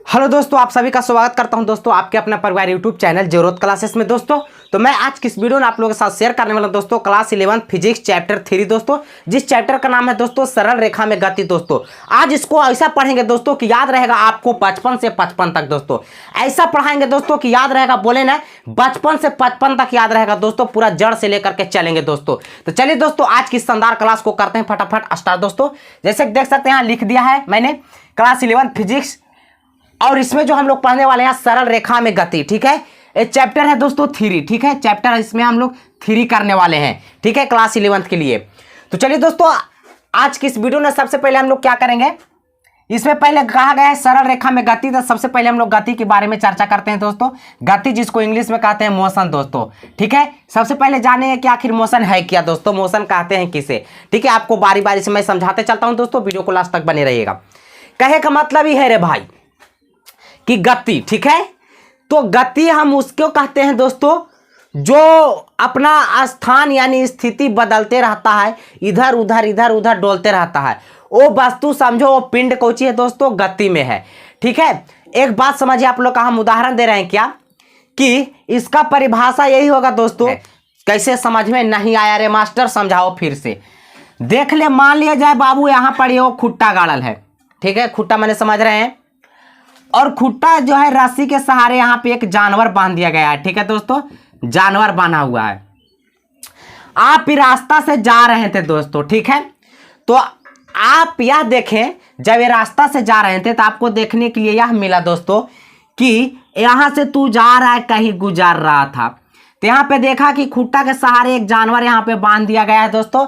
Hello दोस्तों, आप सभी का स्वागत करता हूं दोस्तों आपके अपना परिवार यूट्यूब चैनल जरूरत क्लासेस में। दोस्तों तो मैं आज किस वीडियो में आप लोगों के साथ शेयर करने वाला हूं दोस्तों क्लास 11 फिजिक्स चैप्टर 3 दोस्तों, जिस चैप्टर का नाम है दोस्तों सरल रेखा में गति। दोस्तों आज इसको ऐसा पढ़ेंगे दोस्तों कि याद रहेगा आपको 55 से 55 तक। दोस्तों ऐसा पढ़ाएंगे दोस्तों कि याद रहेगा, बोले ना बचपन से 55 तक याद रहेगा दोस्तों, पूरा जड़ से लेकर के चलेंगे दोस्तों। तो चलिए दोस्तों आज की शानदार क्लास को करते हैं फटाफट स्टार्ट। दोस्तों जैसे देख सकते हैं यहाँ लिख दिया है मैंने क्लास 11 फिजिक्स, और इसमें जो हम लोग पढ़ने वाले हैं सरल रेखा में गति। ठीक है, ये चैप्टर है दोस्तों 3। ठीक है, चैप्टर इसमें हम लोग 3 करने वाले हैं। ठीक है, क्लास 11 के लिए। तो चलिए दोस्तों आज की इस वीडियो में सबसे पहले हम लोग क्या करेंगे, इसमें पहले कहा गया है सरल रेखा में गति। तो सबसे पहले हम लोग गति के बारे में चर्चा करते हैं दोस्तों। गति जिसको इंग्लिश में कहते हैं मोशन दोस्तों। ठीक है, सबसे पहले जानेंगे कि आखिर मोशन है क्या दोस्तों, मोशन कहते हैं किसे। ठीक है, आपको बारी बारी से मैं समझाते चलता हूं दोस्तों, वीडियो को लास्ट तक बने रहिएगा। कहे का मतलब ही है रे भाई कि गति। ठीक है, तो गति हम उसको कहते हैं दोस्तों जो अपना स्थान यानी स्थिति बदलते रहता है, इधर उधर डोलते रहता है। वो वस्तु समझो, वो पिंड कौची है दोस्तों, गति में है। ठीक है, एक बात समझिए, आप लोग का हम उदाहरण दे रहे हैं क्या कि इसका परिभाषा यही होगा दोस्तों। कैसे समझ में नहीं आया रे मास्टर, समझाओ फिर से। देख ले, मान लिया जाए बाबू यहाँ पर ये खुट्टा गाड़ल है। ठीक है, खुट्टा मैंने समझ रहे हैं, और खुट्टा जो है रस्सी के सहारे यहाँ पे एक जानवर बांध दिया गया है। ठीक है दोस्तों, जानवर बांधा हुआ है। आप रास्ता से जा रहे थे दोस्तों। ठीक है, तो आप यह देखें, जब ये रास्ता से जा रहे थे तो आपको देखने के लिए यह मिला दोस्तों कि यहां से तू जा रहा है, कहीं गुजर रहा था, तो यहाँ पे देखा कि खुट्टा के सहारे एक जानवर यहाँ पे बांध दिया गया है दोस्तों।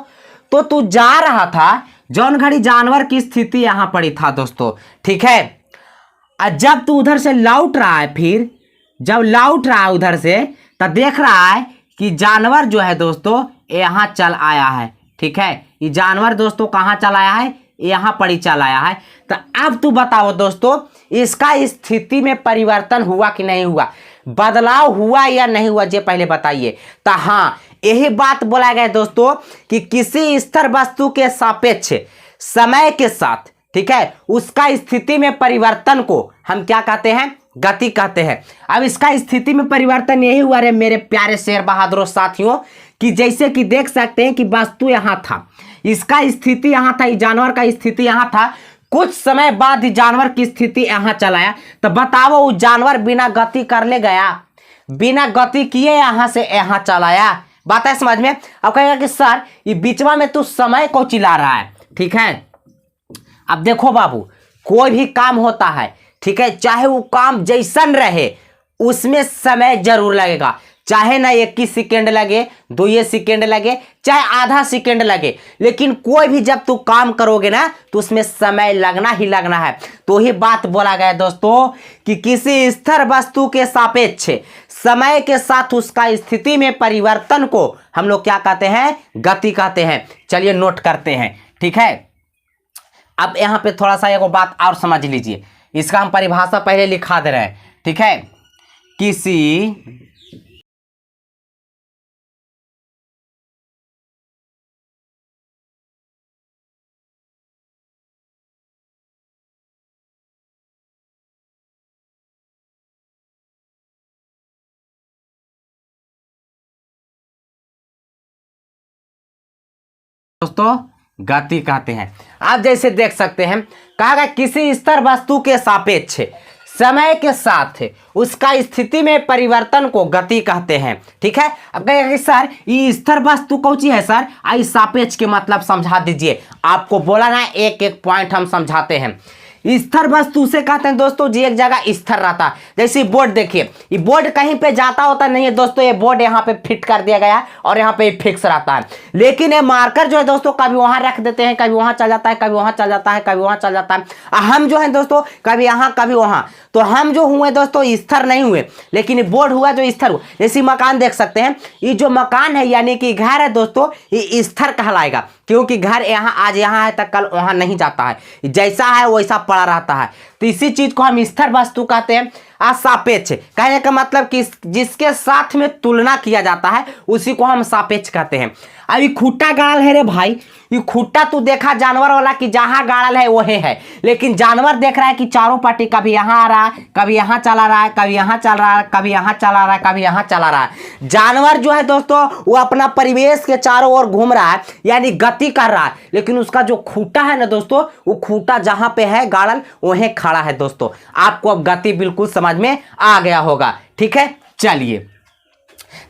तो तू जा रहा था, जौन घड़ी जानवर की स्थिति यहां पड़ी था दोस्तों। ठीक है, जब तू उधर से लौट रहा है, फिर जब लौट रहा है उधर से, तब देख रहा है कि जानवर जो है दोस्तों यहाँ चल आया है। ठीक है, ये जानवर दोस्तों कहाँ चल आया है, यहाँ पर ही चल आया है। तो अब तू बताओ दोस्तों इसका स्थिति में परिवर्तन हुआ कि नहीं हुआ, बदलाव हुआ या नहीं हुआ, ये पहले बताइए। तो हाँ, यही बात बोला गया दोस्तों कि किसी स्थिर वस्तु के सापेक्ष समय के साथ, ठीक है, उसका स्थिति में परिवर्तन को हम क्या कहते हैं, गति कहते हैं। अब इसका स्थिति में परिवर्तन यही हुआ रे मेरे प्यारे शेर बहादुरों साथियों, कि जैसे कि देख सकते हैं कि वस्तु यहां था, इसका स्थिति यहां था, इस जानवर का स्थिति यहां था, कुछ समय बाद जानवर की स्थिति यहां चला आया। तो बताओ वो जानवर बिना गति कर ले गया, बिना गति किए यहां से यहां चला आया। बात है समझ में। अब कहेगा कि सर ये बीचवा में तू समय को चिल्ला रहा है। ठीक है, अब देखो बाबू, कोई भी काम होता है, ठीक है, चाहे वो काम जैसन रहे उसमें समय जरूर लगेगा, चाहे ना 21 सेकेंड लगे, 2 सेकेंड लगे, चाहे आधा सेकेंड लगे, लेकिन कोई भी जब तू काम करोगे ना तो उसमें समय लगना ही लगना है। तो ही बात बोला गया दोस्तों कि किसी स्थिर वस्तु के सापेक्ष समय के साथ उसका स्थिति में परिवर्तन को हम लोग क्या कहते हैं, गति कहते हैं। चलिए नोट करते हैं। ठीक है, अब यहां पे थोड़ा सा एक बात और समझ लीजिए, इसका हम परिभाषा पहले लिखा दे रहे हैं। ठीक है, किसी दोस्तों गति कहते हैं। आप जैसे देख सकते हैं, कहा गया किसी स्थिर वस्तु के सापेक्ष समय के साथ उसका स्थिति में परिवर्तन को गति कहते हैं। ठीक है, अब कहेगा कि सर ये स्थिर वस्तु कौन सी है सर, आई सापेक्ष के मतलब समझा दीजिए। आपको बोला ना, एक एक पॉइंट हम समझाते हैं। स्थिर वस्तु से कहते हैं दोस्तों जी एक जगह स्थिर रहता है। जैसे बोर्ड देखिए, ये बोर्ड कहीं पे जाता होता नहीं है दोस्तों, ये बोर्ड यहाँ पे फिट कर दिया गया है और यहाँ पे फिक्स रहता है। लेकिन ये मार्कर जो है दोस्तों कभी वहां रख देते हैं, कभी वहां चल जाता है, कभी वहां चल जाता है, कभी वहां चल जाता है। हम जो है दोस्तों कभी यहाँ कभी वहां, तो हम जो हुए दोस्तों स्थिर नहीं हुए, लेकिन ये बोर्ड हुआ जो स्थिर हुआ। जैसे मकान देख सकते हैं, ये जो मकान है यानी कि घर है दोस्तों, ये स्थिर कहलाएगा, क्योंकि घर यहाँ आज यहाँ है तो कल वहां नहीं जाता है, जैसा है वैसा पड़ा रहता है। तो इसी चीज को हम स्थिर वस्तु कहते हैं। असापेक्ष, कहने का मतलब कि जिसके साथ में तुलना किया जाता है उसी को हम सापेक्ष कहते हैं। अभी खूटा गाड़ल है रे भाई, ये खूटा तू देखा जानवर वाला कि जहां गाड़ल है वही है, लेकिन जानवर देख रहा है कि चारों पार्टी कभी यहां आ रहा है, कभी यहां चला रहा है, कभी यहां चल रहा है, कभी यहां चला रहा है, कभी यहां चला रहा है। जानवर जो है दोस्तों वो अपना परिवेश के चारों ओर घूम रहा है, यानी गति कर रहा है, लेकिन उसका जो खूटा है ना दोस्तों, वो खूटा जहां पे है गाड़ल वहीं खड़ा है दोस्तों। आपको अब गति बिल्कुल समझ में आ गया होगा, ठीक है। चलिए,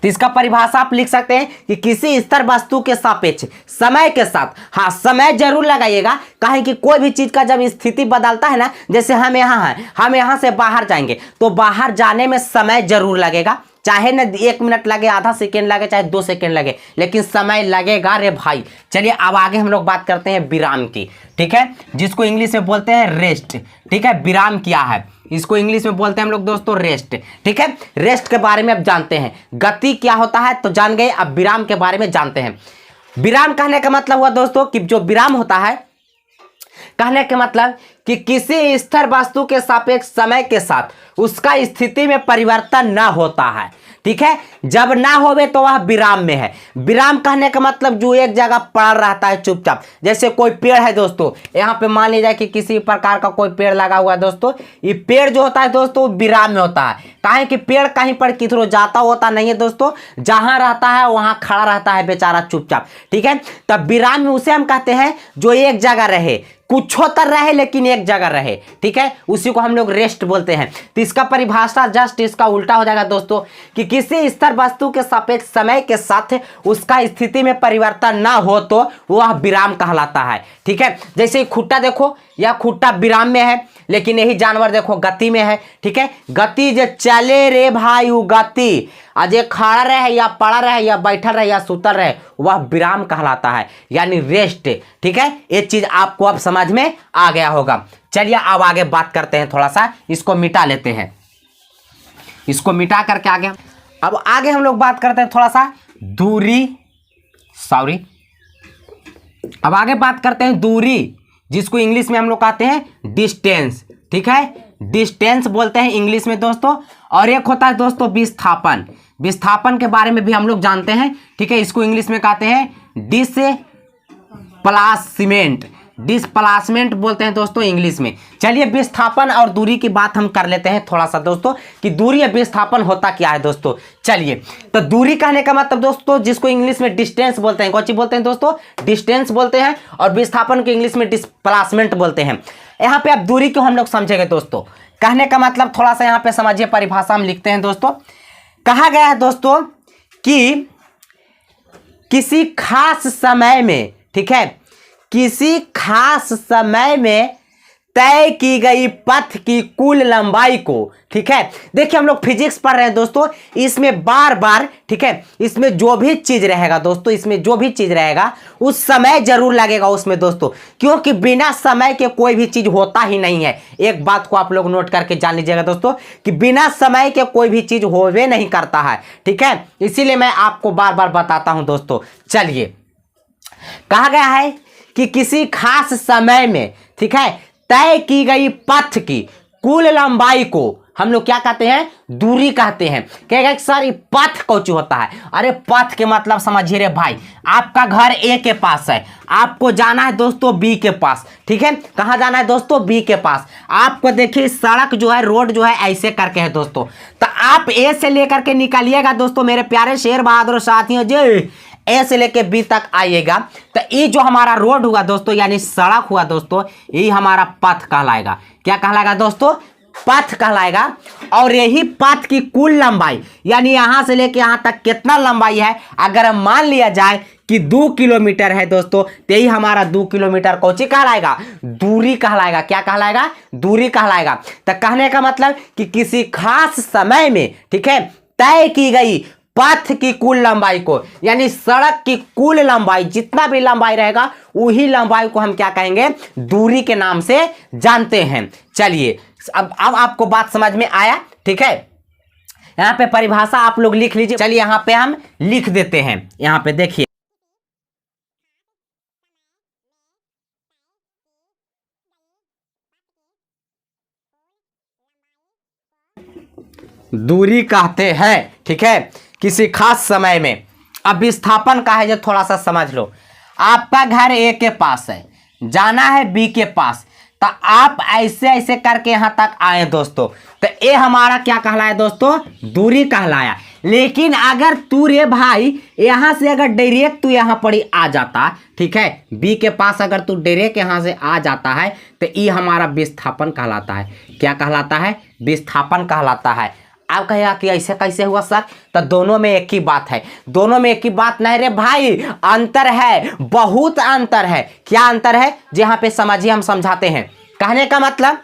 तो इसका परिभाषा आप लिख सकते हैं कि किसी स्थिर वस्तु के सापेक्ष समय के साथ, हाँ समय जरूर लगाइएगा, कहें कि कोई भी चीज का जब स्थिति बदलता है ना, जैसे हम यहाँ हैं, हम यहाँ से बाहर जाएंगे तो बाहर जाने में समय जरूर लगेगा, चाहे ना 1 मिनट लगे, आधा सेकेंड लगे, चाहे 2 सेकेंड लगे, लेकिन समय लगेगा रे भाई। चलिए अब आगे हम लोग बात करते हैं विराम की, ठीक है, जिसको इंग्लिश में बोलते हैं रेस्ट, ठीक है। विराम क्या है, इसको इंग्लिश में बोलते हैं हम लोग दोस्तों रेस्ट, ठीक है। रेस्ट के बारे में अब जानते हैं, गति क्या होता है तो जान गए, अब विराम के बारे में जानते हैं। विराम कहने का मतलब हुआ दोस्तों कि जो विराम होता है, कहने के मतलब कि किसी स्थिर वस्तु के सापेक्ष समय के साथ उसका स्थिति में परिवर्तन ना होता है, ठीक है। जब ना होवे तो वह विराम में है। विराम कहने का मतलब जो एक जगह पड़ा रहता है चुपचाप, जैसे कोई पेड़ है दोस्तों, यहाँ पे मान लीजिए कि किसी प्रकार का कोई पेड़ लगा हुआ है दोस्तों, ये पेड़ जो होता है दोस्तों विराम में होता है, काहे कि पेड़ कहीं पर किधरों जाता होता नहीं है दोस्तों, जहां रहता है वहां खड़ा रहता है बेचारा चुपचाप, ठीक है। तब विराम में उसे हम कहते हैं जो एक जगह रहे, कुछ होता रहे लेकिन एक जगह रहे, ठीक है, उसी को हम लोग रेस्ट बोलते हैं। तो इसका परिभाषा जस्ट इसका उल्टा हो जाएगा दोस्तों कि किसी स्थिर वस्तु के सापेक्ष समय के साथ उसका स्थिति में परिवर्तन ना हो तो वह विराम कहलाता है, ठीक है। जैसे खुट्टा देखो, यह खुट्टा विराम में है, लेकिन यही जानवर देखो गति में है, ठीक है। गति जो चले रे भाई, वो गति अजय खड़ा रहे या पड़ा रहे या बैठा रहे या सुतल रहे, वह विराम कहलाता है, यानी रेस्ट, ठीक है। ये चीज आपको अब समझ में आ गया होगा। चलिए अब आगे बात करते हैं, थोड़ा सा इसको मिटा लेते हैं, इसको मिटा करके आगे अब आगे हम लोग बात करते हैं थोड़ा सा दूरी, सॉरी, अब आगे बात करते हैं दूरी, जिसको इंग्लिश में हम लोग कहते हैं डिस्टेंस, ठीक है। डिस्टेंस बोलते हैं इंग्लिश में दोस्तों। और एक होता है दोस्तों विस्थापन, विस्थापन के बारे में भी हम लोग जानते हैं, ठीक है। इसको इंग्लिश में कहते हैं डिस्प्लेसमेंट, डिस्प्लेसमेंट बोलते हैं दोस्तों इंग्लिश में। चलिए विस्थापन और दूरी की बात हम कर लेते हैं थोड़ा सा दोस्तों, कि दूरी या विस्थापन होता क्या है दोस्तों। चलिए, तो दूरी कहने का मतलब दोस्तों, जिसको इंग्लिश में डिस्टेंस बोलते हैं, कौन सी बोलते हैं दोस्तों, डिस्टेंस बोलते हैं, और विस्थापन को इंग्लिश में डिस्प्लेसमेंट बोलते हैं। यहाँ पे अब दूरी को हम लोग समझेंगे दोस्तों, कहने का मतलब थोड़ा सा यहाँ पे समझिए, परिभाषा हम लिखते हैं दोस्तों। कहा गया है दोस्तों कि किसी खास समय में, ठीक है, किसी खास समय में तय की गई पथ की कुल लंबाई को, ठीक है। देखिए हम लोग फिजिक्स पढ़ रहे हैं दोस्तों, इसमें बार बार, ठीक है, इसमें जो भी चीज रहेगा दोस्तों, इसमें जो भी चीज रहेगा उस समय जरूर लगेगा उसमें दोस्तों, क्योंकि बिना समय के कोई भी चीज होता ही नहीं है। एक बात को आप लोग नोट करके जान लीजिएगा दोस्तों, कि बिना समय के कोई भी चीज होवे नहीं करता है, ठीक है। इसीलिए मैं आपको बार बार बताता हूं दोस्तों। चलिए, कहा गया है कि किसी खास समय में, ठीक है, तय की गई पथ की कुल लंबाई को हम लोग क्या कहते हैं, दूरी कहते हैं। कहेगा सर ये पथ कौन होता है, अरे पथ के मतलब समझिए रे भाई, आपका घर ए के पास है, आपको जाना है दोस्तों बी के पास, ठीक है। कहाँ जाना है दोस्तों, बी के पास। आपको देखिए सड़क जो है, रोड जो है ऐसे करके है दोस्तों, तो आप ए से लेकर के निकलिएगा दोस्तों मेरे प्यारे शेर बहादुर साथियों जी, ए से लेके बी तक आइएगा, तो ये जो हमारा रोड हुआ दोस्तों, यानी सड़क हुआ दोस्तों, ये हमारा पथ कहलाएगा। क्या कहलाएगा दोस्तों, पथ कहलाएगा। और यही पथ की कुल लंबाई, यानी यहां से लेके यहां तक कितना लंबाई है, अगर हम मान लिया जाए कि 2 किलोमीटर है दोस्तों, तो यही हमारा 2 किलोमीटर कौची कहलाएगा, दूरी कहलाएगा। क्या कहलाएगा, दूरी कहलाएगा। तो कहने का मतलब कि किसी खास समय में, ठीक है, तय की गई पथ की कुल लंबाई को, यानी सड़क की कुल लंबाई, जितना भी लंबाई रहेगा वही लंबाई को हम क्या कहेंगे, दूरी के नाम से जानते हैं। चलिए अब आपको बात समझ में आया, ठीक है। यहां पे परिभाषा आप लोग लिख लीजिए। चलिए यहां पे हम लिख देते हैं, यहां पे देखिए, दूरी कहते हैं, ठीक है, किसी खास समय में। अब विस्थापन का है जो थोड़ा सा समझ लो। आपका घर ए के पास है, जाना है बी के पास, तो आप ऐसे ऐसे करके यहां तक आए दोस्तों, तो ये हमारा क्या कहलाया दोस्तों, दूरी कहलाया। लेकिन अगर तू रे भाई यहां से अगर डायरेक्ट तू यहां पर ही आ जाता, ठीक है, बी के पास अगर तू डायरेक्ट यहां से आ जाता है, तो ये हमारा विस्थापन कहलाता है। क्या कहलाता है, विस्थापन कहलाता है। आप कहेगा कि ऐसे कैसे हुआ सर, तो दोनों में एक ही बात है। दोनों में एक ही बात नहीं रे भाई, अंतर है, बहुत अंतर है। क्या अंतर है, जहां पे समझिए, हम समझाते हैं। कहने का मतलब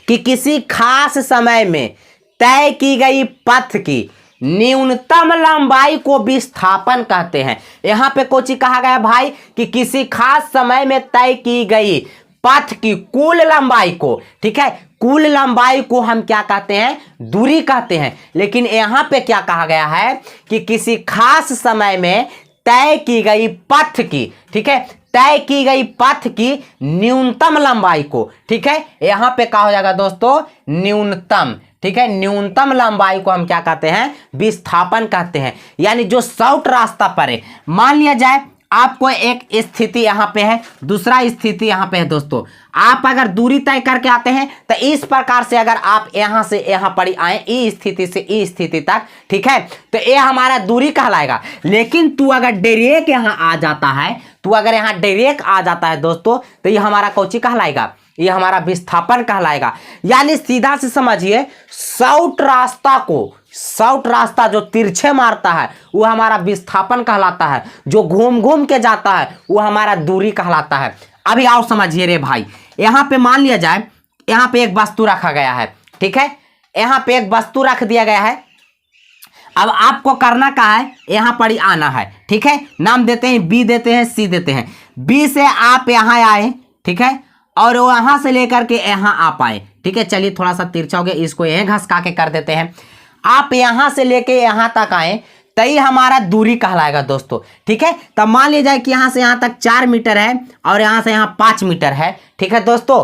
कि किसी खास समय में तय की गई पथ की न्यूनतम लंबाई को विस्थापन कहते हैं। यहां पे कुछ कहा गया भाई कि किसी खास समय में तय की गई पथ की कुल लंबाई को, ठीक है, कुल लंबाई को हम क्या कहते हैं, दूरी कहते हैं। लेकिन यहां पे क्या कहा गया है कि किसी खास समय में तय की गई पथ की, ठीक है, तय की गई पथ की न्यूनतम लंबाई को, ठीक है, यहां पे क्या हो जाएगा दोस्तों, न्यूनतम, ठीक है, न्यूनतम लंबाई को हम क्या कहते हैं, विस्थापन कहते हैं। यानी जो शॉर्ट रास्ता पर है, मान लिया जाए आपको एक स्थिति यहां पे है, दूसरा स्थिति यहां पे है दोस्तों। आप अगर दूरी तय करके आते हैं तो इस प्रकार से अगर आप यहां से यहां पर आए, इस स्थिति से इस स्थिति तक, ठीक है, तो ये हमारा दूरी कहलाएगा। लेकिन तू अगर डायरेक्ट यहां आ जाता है, तू अगर यहां डायरेक्ट आ जाता है दोस्तों, तो ये हमारा कौची कहलाएगा, ये हमारा विस्थापन कहलाएगा। यानी सीधा से समझिए, शॉर्ट रास्ता को, शॉर्ट रास्ता जो तिरछे मारता है वो हमारा विस्थापन कहलाता है, जो घूम घूम के जाता है वो हमारा दूरी कहलाता है। अभी आओ समझिए रे भाई, यहां पे मान लिया जाए, यहां पे एक वस्तु रखा गया है, ठीक है, यहां पे एक वस्तु रख दिया गया है। अब आपको करना क्या है, यहां पर ही आना है, ठीक है, नाम देते हैं बी, देते हैं सी, देते हैं। बी से आप यहां आए, ठीक है, और वहां से लेकर के यहां आप आए, ठीक है। चलिए थोड़ा सा तिरछा हो गया, इसको यहीं घसका के कर देते हैं। आप यहां से लेके यहां तक आए, तई हमारा दूरी कहलाएगा दोस्तों, ठीक है। तब मान लिया जाए कि यहां से यहां तक 4 मीटर है और यहां से यहां 5 मीटर है, ठीक है दोस्तों।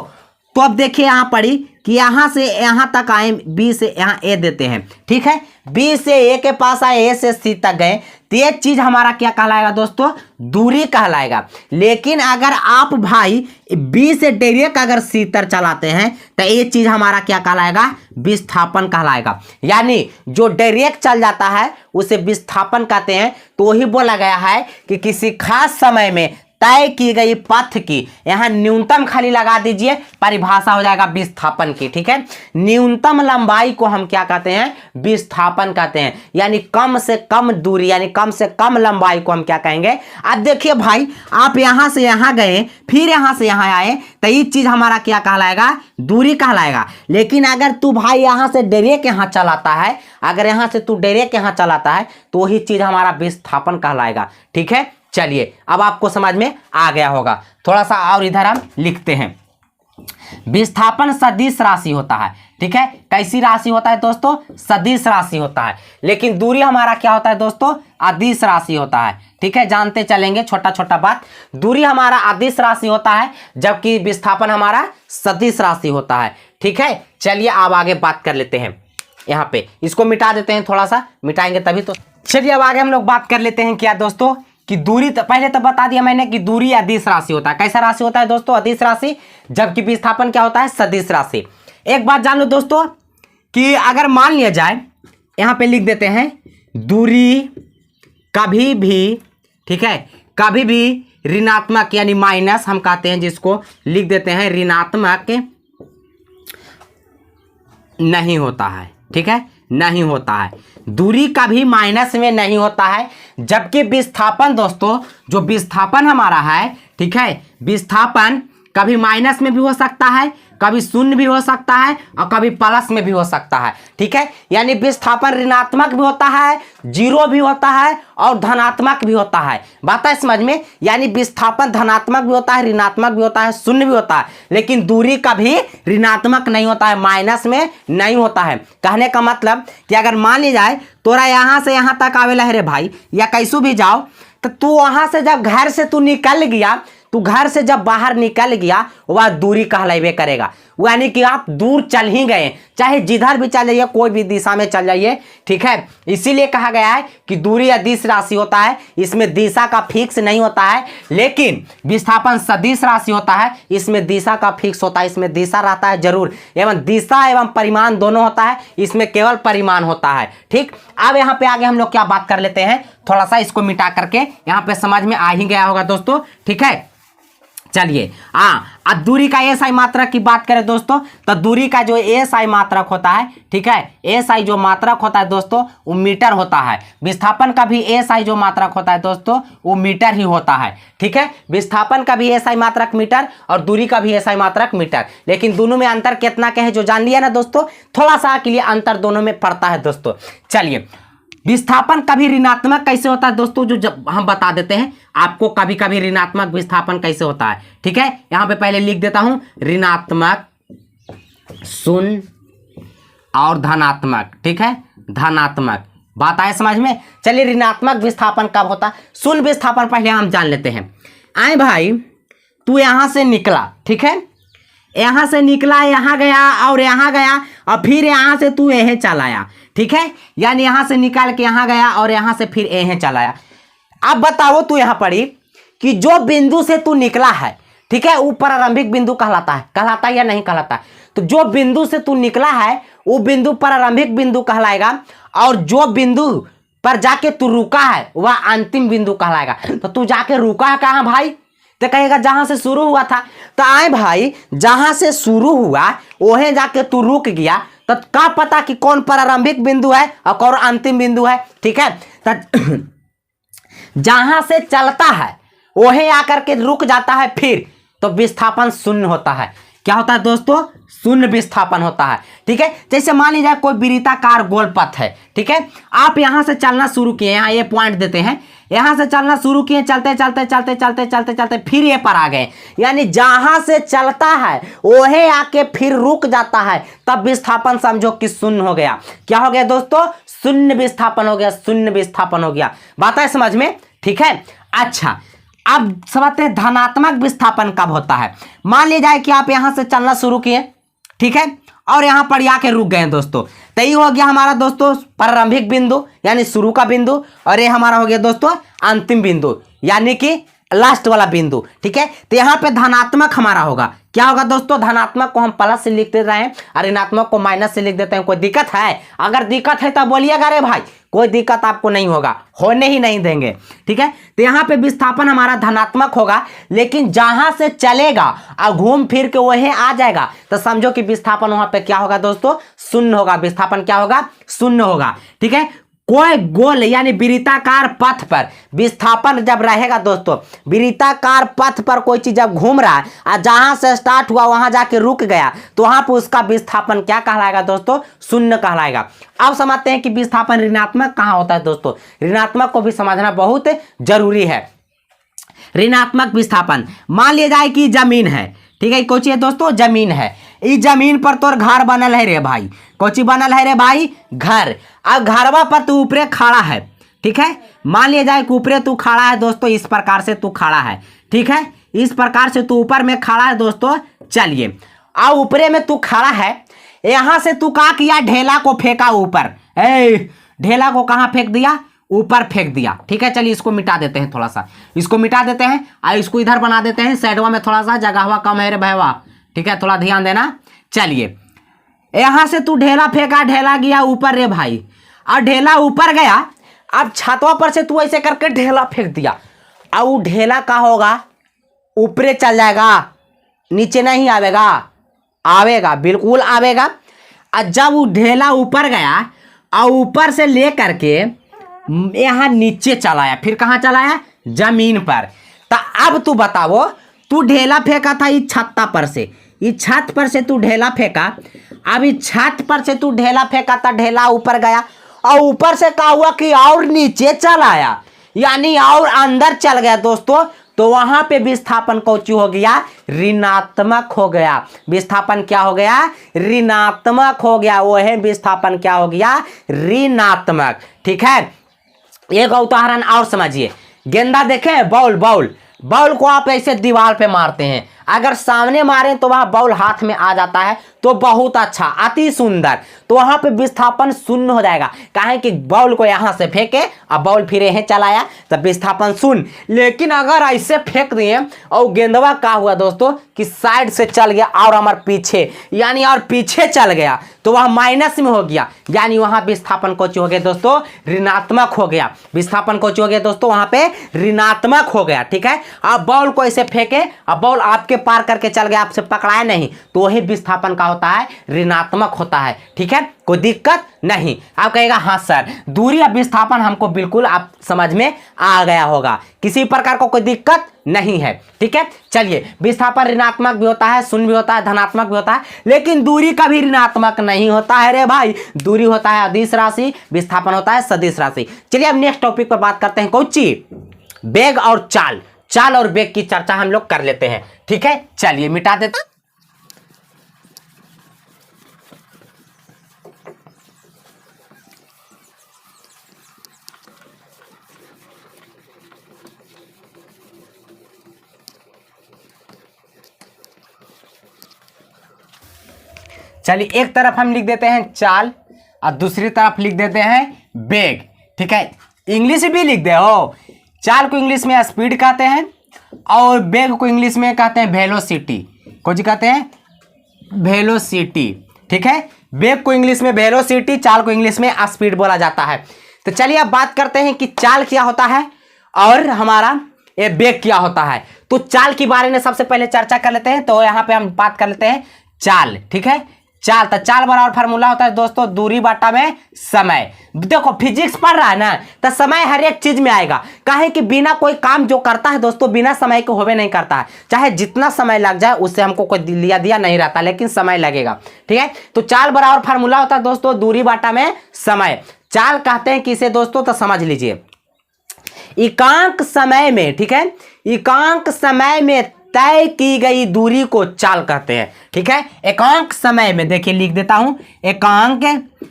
तो अब देखिए यहां पड़ी कि यहां से यहां तक आए, बी से यहां ए देते हैं, ठीक है, बी से ए के पास आए, ए से सी तक गए, तो ये चीज हमारा क्या कहलाएगा दोस्तों, दूरी कहलाएगा। लेकिन अगर आप भाई बी से डायरेक्ट अगर सी तक चलाते हैं, तो ये चीज हमारा क्या कहलाएगा, विस्थापन कहलाएगा। यानी जो डायरेक्ट चल जाता है उसे विस्थापन कहते हैं। तो वही बोला गया है कि किसी खास समय में तय की गई पथ की, यहां न्यूनतम खाली लगा दीजिए, परिभाषा हो जाएगा विस्थापन की, ठीक है। न्यूनतम लंबाई को हम क्या कहते हैं, विस्थापन कहते हैं। यानी कम से कम दूरी, यानी कम से कम लंबाई को हम क्या कहेंगे। अब देखिए भाई, आप यहां से यहां गए, फिर यहां से यहां आए, तो ये चीज हमारा क्या कहलाएगा, दूरी कहलाएगा। लेकिन अगर तू भाई यहां से डायरेक्ट यहां चलाता है, अगर यहां से तू डायरेक्ट यहां चलाता है, तो वही चीज हमारा विस्थापन कहलाएगा, ठीक है। चलिए अब आपको समझ में आ गया होगा। थोड़ा सा और इधर हम लिखते हैं। विस्थापन सदिश राशि होता है, ठीक है। कैसी राशि होता है दोस्तों, सदिश राशि होता है। लेकिन दूरी हमारा क्या होता है दोस्तों, अदिश राशि होता है, ठीक है। जानते चलेंगे छोटा छोटा बात। दूरी हमारा अदिश राशि होता है, जबकि विस्थापन हमारा सदिश राशि होता है, ठीक है। चलिए अब आगे बात कर लेते हैं। यहाँ पे इसको मिटा देते हैं, थोड़ा सा मिटाएंगे तभी तो। चलिए अब आगे हम लोग बात कर लेते हैं क्या दोस्तों, कि दूरी तो पहले तो बता दिया मैंने कि दूरी अदिश राशि होता है। कैसा राशि होता है दोस्तों, अदिश राशि, जबकि विस्थापन क्या होता है, सदिश राशि। एक बात जान लो दोस्तों कि अगर मान लिया जाए, यहां पे लिख देते हैं, दूरी कभी भी, ठीक है, कभी भी ऋणात्मक यानी माइनस हम कहते हैं, जिसको लिख देते हैं ऋणात्मक नहीं होता है, ठीक है, नहीं होता है। दूरी कभी माइनस में नहीं होता है, जबकि विस्थापन दोस्तों, जो विस्थापन हमारा है, ठीक है, विस्थापन कभी माइनस में भी हो सकता है, कभी शून्य भी हो सकता है और कभी प्लस में भी हो सकता है, ठीक है। यानी विस्थापन ऋणात्मक भी होता है, जीरो भी होता है और धनात्मक भी होता है। बात है समझ में, यानी विस्थापन धनात्मक भी होता है, ऋणात्मक भी होता है, शून्य भी होता है। लेकिन दूरी कभी ऋणात्मक नहीं होता है, माइनस में नहीं होता है। कहने का मतलब कि अगर मान ली जाए तोरा यहाँ से यहाँ तक आवेला है रे भाई, या कैसू भी जाओ, तो तू वहां से जब घर से तू निकल गया, तू घर से जब बाहर निकल गया, वह दूरी कहलावे करेगा। यानी कि आप दूर चल ही गए, चाहे जिधर भी चल जाइए, कोई भी दिशा में चल जाइए, ठीक है। इसीलिए कहा गया है कि दूरी अदिश राशि होता है, इसमें दिशा का फिक्स नहीं होता है। लेकिन विस्थापन सदिश राशि होता है, इसमें दिशा का फिक्स होता है, इसमें दिशा रहता है जरूर, एवं दिशा एवं परिमाण दोनों होता है, इसमें केवल परिमाण होता है, ठीक। अब यहाँ पे आगे हम लोग क्या बात कर लेते हैं, थोड़ा सा इसको मिटा करके, यहाँ पे समझ में आ ही गया होगा दोस्तों, ठीक है। चलिए अब दूरी का एस आई मात्रक की बात करें दोस्तों, तो दूरी का जो एस आई मात्रक होता है, ठीक है, एस आई जो मात्रक होता है दोस्तों वो मीटर होता है। विस्थापन का भी एस आई जो मात्रक होता है दोस्तों वो मीटर ही होता है, ठीक है। विस्थापन का भी एस आई मात्रक मीटर और दूरी का भी एस आई मात्रक मीटर, लेकिन दोनों में अंतर कितना के है जो जान लिया ना दोस्तों, थोड़ा सा के लिए अंतर दोनों में पड़ता है दोस्तों। चलिए, विस्थापन कभी ऋणात्मक कैसे होता है दोस्तों, जो जब हम बता देते हैं आपको, कभी कभी ऋणात्मक विस्थापन कैसे होता है, ठीक है। यहां पे पहले लिख देता हूं, ऋणात्मक, शून्य और धनात्मक, ठीक है, धनात्मक। बात आए समझ में। चलिए, ऋणात्मक विस्थापन कब होता है, शून्य विस्थापन पहले हम जान लेते हैं। आए भाई, तू यहां से निकला, ठीक है, यहां से निकला, यहां गया और यहां गया, और फिर यहां से तू यह चला आया, ठीक है, यानी यहां से निकाल के यहां गया और यहां से फिर यहां चला आया। अब बताओ तू यहां पड़ी कि जो बिंदु से तू निकला है, ठीक है, वो प्रारंभिक बिंदु कहलाता है या नहीं कहलाता। तो जो बिंदु से तू निकला है वो बिंदु प्रारंभिक बिंदु कहलाएगा, और जो बिंदु पर जाके तू रुका है वह अंतिम बिंदु कहलाएगा। तो तू जाके रुका है कहां भाई, तो कहेगा जहां से शुरू हुआ था। तो आए भाई, जहां से शुरू हुआ वहीं जाके तू रुक गया, तो क्या पता कि कौन प्रारंभिक बिंदु है और कौन अंतिम बिंदु है, ठीक है। तो जहां से चलता है वहीं आकर के रुक जाता है फिर, तो विस्थापन शून्य होता है। क्या होता है दोस्तों, शून्य विस्थापन होता है, ठीक है। जैसे मान लीजिए कोई वृत्ताकार गोल पथ है, ठीक है, आप यहां से चलना शुरू किए, यहाँ ये पॉइंट देते हैं, यहां से चलना शुरू किए, चलते चलते चलते चलते चलते चलते फिर ये पर आ गए, यानी जहां से चलता है वही आके फिर रुक जाता है, तब विस्थापन समझो कि शून्य हो गया। क्या हो गया दोस्तों, शून्य विस्थापन हो गया, शून्य विस्थापन हो गया। बात है समझ में, ठीक है। अच्छा, अब समझते हैं धनात्मक विस्थापन कब होता है। मान लीजिए जाए कि आप यहां से चलना शुरू किए, ठीक है, और यहां पर आके रुक गए दोस्तों, तो ये हो गया हमारा दोस्तों प्रारंभिक बिंदु यानी शुरू का बिंदु, और ये हमारा हो गया दोस्तों अंतिम बिंदु यानी कि लास्ट वाला बिंदु, ठीक है। तो यहाँ पे धनात्मक हमारा होगा, क्या होगा दोस्तों, धनात्मक को हम प्लस से लिख दे रहे हैं और ऋणात्मक को माइनस से लिख देते हैं। कोई दिक्कत है, अगर दिक्कत है तो बोलिएगा रे भाई, कोई दिक्कत आपको नहीं होगा, होने ही नहीं देंगे, ठीक है। तो यहाँ पे विस्थापन हमारा धनात्मक होगा, लेकिन जहां से चलेगा और घूम फिर के वहीं आ जाएगा, तो समझो कि विस्थापन वहां पे क्या होगा दोस्तों, शून्य होगा। विस्थापन क्या होगा, शून्य होगा, ठीक है। कोई गोल यानी वृत्ताकार पथ पर विस्थापन जब रहेगा दोस्तों, वृत्ताकार पथ पर कोई चीज जब घूम रहा है और जहां से स्टार्ट हुआ वहां जाके रुक गया, तो वहां पर उसका विस्थापन क्या कहलाएगा दोस्तों, शून्य कहलाएगा। अब समझते हैं कि विस्थापन ऋणात्मक कहां होता है दोस्तों, ऋणात्मक को भी समझना बहुत जरूरी है। ऋणात्मक विस्थापन, मान लिया जाए कि जमीन है, ठीक है, कोची है दोस्तों, जमीन है, इस जमीन पर तोर घर बनल है रे भाई, कोची बनल है रे भाई, घर। अब घरवा पर तू ऊपरे खड़ा है, ठीक है, मान लिया जाए कि ऊपरे तू खड़ा है दोस्तों, इस प्रकार से तू खड़ा है, ठीक है, इस प्रकार से तू ऊपर में खड़ा है दोस्तों। चलिए, अब ऊपरे में तू खड़ा है, यहां से तू क्या किया, ढेला को फेंका ऊपर, ढेला को कहां फेंक दिया, ऊपर फेंक दिया, ठीक है। चलिए इसको मिटा देते हैं, थोड़ा सा इसको मिटा देते हैं और इसको इधर बना देते हैं, साइडवा में थोड़ा सा जगह हुआ कम है रे भैया, ठीक है, थोड़ा ध्यान देना। चलिए, यहां से तू ढेला फेंका, ढेला गया ऊपर रे भाई, और ढेला ऊपर गया, अब छतवा पर से तू ऐसे करके ढेला फेंक दिया, और वो ढेला का होगा, ऊपरे चल जाएगा, नीचे नहीं आवेगा, आवेगा, बिल्कुल आवेगा। और जब वो ढेला ऊपर गया और ऊपर से ले करके यहाँ नीचे चलाया, फिर कहाँ चलाया, जमीन पर। तो अब तू बताओ, तू ढेला फेंका था इस छत्ता पर से, इस छत पर से तू ढेला फेंका, अब इस छत पर से तू ढेला फेंका था, ढेला ऊपर गया, और ऊपर से क्या हुआ कि और नीचे चल आया, यानी और अंदर चल गया दोस्तों, तो वहां पे विस्थापन कौची हो गया, ऋणात्मक हो गया। विस्थापन क्या हो गया, ऋणात्मक हो गया, वह विस्थापन क्या हो गया, ऋणात्मक, ठीक है। एक उदाहरण और समझिए, गेंदा देखे, बॉल को आप ऐसे दीवार पे मारते हैं अगर सामने मारे तो वह बॉल हाथ में आ जाता है तो बहुत अच्छा, अति सुंदर। तो वहां पे विस्थापन शून्य हो जाएगा, काहे कि बॉल को यहां से फेंके अब बॉल फिर यहीं चलाया तो विस्थापन शून्य। लेकिन अगर ऐसे फेंक दिए और गेंदवा का हुआ दोस्तों कि साइड से चल गया और हमारे पीछे, यानी और पीछे चल गया तो वह माइनस में हो गया, यानी वहां विस्थापन कोच हो गया दोस्तों ऋणात्मक हो गया। विस्थापन कोच हो गया दोस्तों वहां पे ऋणात्मक हो गया। ठीक है, अब बॉल को ऐसे फेंके, अब बॉल आपके पार करके चल गया, आपसे पकड़ाया नहीं, तो वही विस्थापन का होता है ऋणात्मक होता है। ठीक है, कोई दिक्कत नहीं। आप कहेगा हाँ सर दूरी और विस्थापन हमको बिल्कुल आप समझ में आ गया होगा, किसी प्रकार को कोई दिक्कत नहीं है। ठीक है, चलिए विस्थापन ऋणात्मक भी होता है, शून्य भी होता है, धनात्मक भी होता है, लेकिन दूरी कभी ऋणात्मक नहीं होता है रे भाई। दूरी होता है अदिश राशि, विस्थापन होता है सदिश राशि। चलिए अब नेक्स्ट टॉपिक पर बात करते हैं, कौची वेग और चाल। चाल और वेग की चर्चा हम लोग कर लेते हैं। ठीक है, चलिए मिटा देते। चलिए एक तरफ हम लिख देते हैं चाल और दूसरी तरफ लिख देते हैं वेग। ठीक है, इंग्लिश भी लिख दे हो। चाल को इंग्लिश में स्पीड कहते हैं और वेग को इंग्लिश में कहते हैं वेलोसिटी। कुछ कहते हैं वेलोसिटी। ठीक है, वेग को इंग्लिश में वेलोसिटी, चाल को इंग्लिश में स्पीड बोला जाता है। तो चलिए अब बात करते हैं कि चाल क्या होता है और हमारा ये वेग क्या होता है। तो चाल के बारे में सबसे पहले चर्चा कर लेते हैं। तो यहाँ पे हम बात कर लेते हैं चाल। ठीक है, चाल, तो चाल बराबर फार्मूला होता है दोस्तों दूरी बाटा में समय। देखो फिजिक्स पढ़ रहा है ना, तो समय हर एक चीज में आएगा, काहे कि बिना कोई काम जो करता है दोस्तों बिना समय के होवे नहीं करता है। चाहे जितना समय लग जाए उससे हमको कोई लिया दिया नहीं रहता, लेकिन समय लगेगा। ठीक है, तो चाल बराबर फार्मूला होता है दोस्तों दूरी बाटा में समय। चाल कहते हैं किसे दोस्तों, तो समझ लीजिए एकांक समय में। ठीक है, एकांक समय में तय की गई दूरी को चाल कहते हैं। ठीक है, एकांक समय में, देखिए लिख देता हूं, एकांक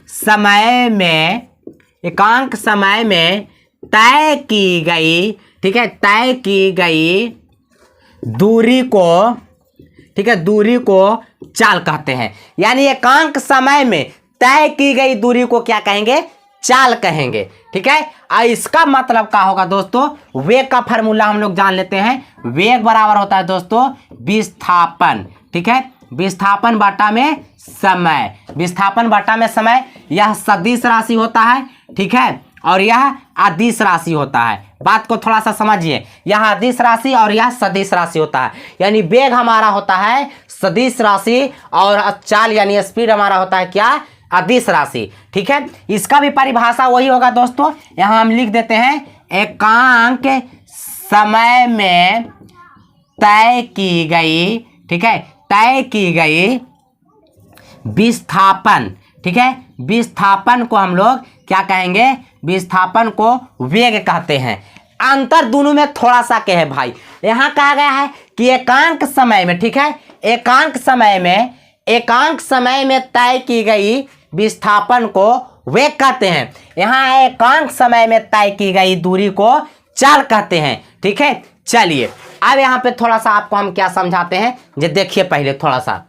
समय में, एकांक समय में तय की गई, ठीक है, तय की गई दूरी को, ठीक है, दूरी को चाल कहते हैं। यानी एकांक समय में तय की गई दूरी को क्या कहेंगे, चाल कहेंगे। ठीक है, इसका मतलब क्या होगा दोस्तों, वेग का फार्मूला हम लोग जान लेते हैं। वेग बराबर होता है दोस्तों विस्थापन। ठीक है, विस्थापन बाटा में समय, विस्थापन बाटा में समय। यह सदिश राशि होता है। ठीक है, और यह अदिश राशि होता है। बात को थोड़ा सा समझिए, यह अदिश राशि और यह सदिश राशि होता है। यानी वेग हमारा होता है सदिश राशि और चाल यानी स्पीड हमारा होता है क्या, अदिश राशि। ठीक है, इसका भी परिभाषा वही होगा दोस्तों, यहां हम लिख देते हैं एकांक समय में तय की गई, ठीक है, तय की गई विस्थापन। ठीक है, विस्थापन को हम लोग क्या कहेंगे, विस्थापन को वेग कहते हैं। अंतर दोनों में थोड़ा सा क्या है भाई, यहां कहा गया है कि एकांक समय में, ठीक है, एकांक समय में, एकांक समय में तय की गई विस्थापन को वेग कहते हैं। यहां एकांक समय में तय की गई दूरी को चाल कहते हैं। ठीक है, चलिए अब यहां पे थोड़ा सा आपको हम क्या समझाते हैं, जो देखिए पहले थोड़ा सा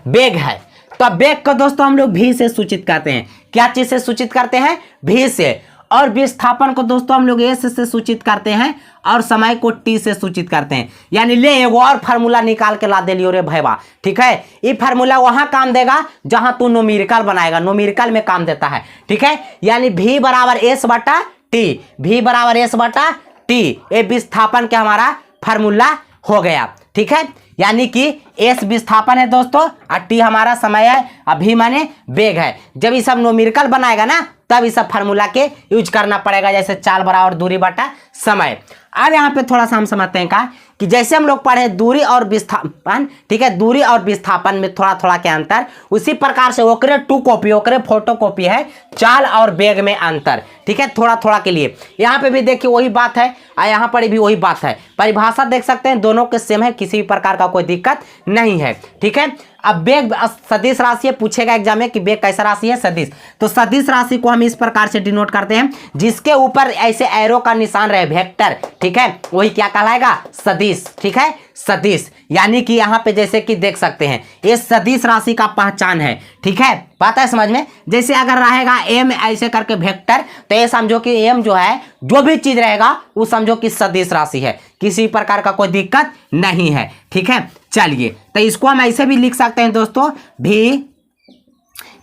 वेग है, तो वेग को दोस्तों हम लोग भी से सूचित करते हैं। क्या चीज से सूचित करते हैं, भी से। और विस्थापन को दोस्तों हम लोग एस से सूचित करते हैं और समय को टी से सूचित करते हैं। यानी ले एगो और फार्मूला निकाल के ला दे लियो रे भैया। ठीक है, ये फार्मूला वहां काम देगा जहां तू न्यूमेरिकल बनाएगा, न्यूमेरिकल में काम देता है। ठीक है, यानी भी बराबर एस बटा टी, भी बराबर एस बटा टी, ये विस्थापन का हमारा फार्मूला हो गया। ठीक है, यानी कि एस विस्थापन है दोस्तों और टी हमारा समय है, अभी माने वेग है। जब ये सब न्यूमेरिकल बनाएगा ना तब इस सब फार्मूला के यूज करना पड़ेगा, जैसे चाल बराबर दूरी बटा समय। अब यहाँ पे थोड़ा सा हम समझते हैं का कि जैसे हम लोग पढ़े दूरी और विस्थापन, ठीक है, दूरी और विस्थापन में थोड़ा थोड़ा के अंतर, उसी प्रकार से ओकरे टू कॉपी, ओकरे फोटो कॉपी है चाल और वेग में अंतर। ठीक है, थोड़ा थोड़ा के लिए यहाँ पे भी देखिए वही बात है और यहाँ पर भी वही बात है। परिभाषा देख सकते हैं दोनों के सेम है, किसी भी प्रकार का कोई दिक्कत नहीं है। ठीक है, अब वेग सदिश राशि है, पूछेगा एग्जाम में कि वेग कैसा राशि है, सदिश। तो सदिश राशि को हम इस प्रकार से डिनोट करते हैं, जिसके ऊपर ऐसे एरो का निशान रहे वेक्टर, ठीक है, वही क्या कहलाएगा, सदिश। ठीक है, सदिश, यानी कि यहाँ पे जैसे कि देख सकते हैं ये सदिश राशि का पहचान है। ठीक है, बात है समझ में। जैसे अगर रहेगा एम ऐसे करके वेक्टर, तो ये समझो कि एम जो है जो भी चीज रहेगा वो समझो कि सदिश राशि है, किसी प्रकार का कोई दिक्कत नहीं है। ठीक है, चलिए तो इसको हम ऐसे भी लिख सकते हैं दोस्तों, भी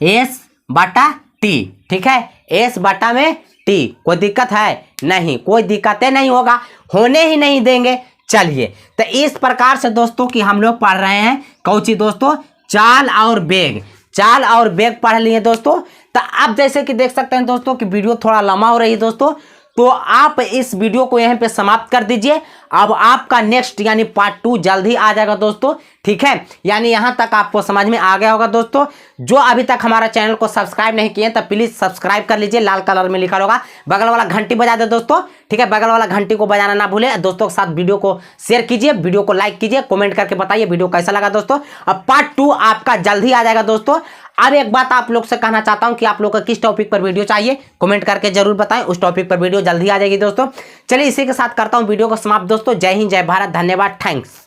एस बटा टी। ठीक है, एस बटा में टी, कोई दिक्कत है नहीं, कोई दिक्कतें नहीं होगा, होने ही नहीं देंगे। चलिए तो इस प्रकार से दोस्तों कि हम लोग पढ़ रहे हैं कौची दोस्तों, चाल और वेग। चाल और वेग पढ़ लिए दोस्तों। तो अब जैसे कि देख सकते हैं दोस्तों कि वीडियो थोड़ा लंबा हो रही है दोस्तों, तो आप इस वीडियो को यहीं पे समाप्त कर दीजिए। अब आपका नेक्स्ट यानी पार्ट 2 जल्द ही आ जाएगा दोस्तों। ठीक है, यानी यहां तक आपको समझ में आ गया होगा दोस्तों। जो अभी तक हमारा चैनल को सब्सक्राइब नहीं किए तो प्लीज सब्सक्राइब कर लीजिए, लाल कलर में लिखा होगा, बगल वाला घंटी बजा दे दोस्तों। ठीक है, बगल वाला घंटी को बजाना ना भूले। दोस्तों के साथ वीडियो को शेयर कीजिए, वीडियो को लाइक कीजिए, कमेंट करके बताइए वीडियो कैसा लगा दोस्तों। अब पार्ट 2 आपका जल्द ही आ जाएगा दोस्तों। अब एक बात आप लोग से कहना चाहता हूं कि आप लोग को किस टॉपिक पर वीडियो चाहिए कमेंट करके जरूर बताएं, उस टॉपिक पर वीडियो जल्दी आ जाएगी दोस्तों। चलिए इसी के साथ करता हूं वीडियो को समाप्त दोस्तों। जय हिंद, जय भारत, धन्यवाद, थैंक्स।